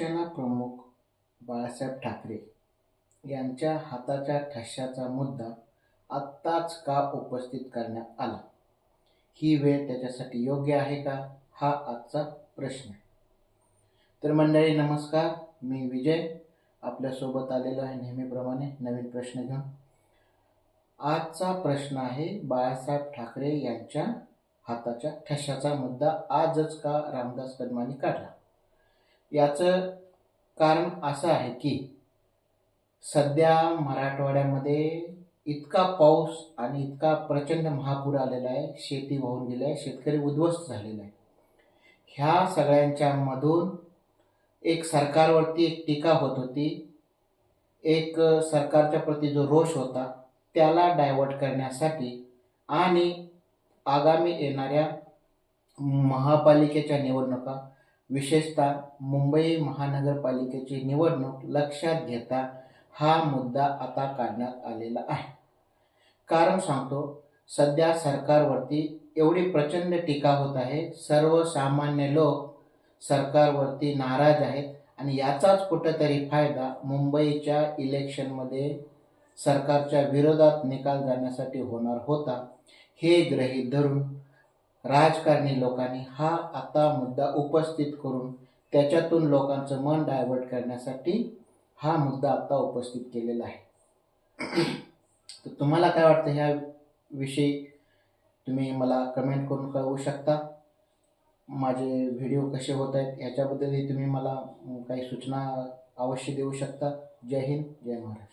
शिवसेना प्रमुख बाळासाहेब ठाकरे यांच्या हाताच्या ठश्याचा मुद्दा आत्ताच का उपस्थित करण्यात आला? ही वेळ त्याच्यासाठी योग्य आहे का? हा आजचा प्रश्न आहे. तर मंडळी नमस्कार, मी विजय आपल्यासोबत आलेलो आहे नेहमीप्रमाणे नवीन प्रश्न घेऊन. आजचा प्रश्न आहे, बाळासाहेब ठाकरे यांच्या हाताच्या ठश्याचा मुद्दा आजच का रामदास कदमांनी काढला? याचं कारण असं आहे की सध्या मराठवाड्यामध्ये इतका पाऊस आणि इतका प्रचंड महापूर आलेला आहे, शेती वाहून गेली आहे, शेतकरी उद्ध्वस्त झालेला आहे. ह्या सगळ्यांच्या मधून एक सरकारवरती एक टीका होत होती, एक सरकारच्या प्रती जो रोष होता त्याला डायव्हर्ट करण्यासाठी आणि आगामी येणाऱ्या महापालिकेच्या निवडणुका, विशेषतः मुंबई महानगरपालिकेची निवडणूक लक्षात घेता हा मुद्दा आता काढण्यात आलेला आहे. कारण सांगतो, सध्या सरकारवरती एवढी प्रचंड टीका होत आहे, सर्वसामान्य लोक सरकारवरती नाराज आहेत आणि याचाच कुठेतरी फायदा मुंबईच्या इलेक्शनमध्ये सरकारच्या विरोधात निकाल जाण्यासाठी होणार होता. हे गृहीत धरून राजकारणी लोकांनी हा आता मुद्दा उपस्थित करून त्याच्यातून लोकांचं मन डायव्हर्ट करण्यासाठी हा मुद्दा आता उपस्थित केलेला आहे. तर तुम्हाला काय वाटतं ह्या विषयी? तुम्ही मला कमेंट करून कळवू शकता. माझे व्हिडिओ कसे होत आहेत ह्याच्याबद्दलही तुम्ही मला काही सूचना अवश्य देऊ शकता. जय हिंद, जय महाराष्ट्र.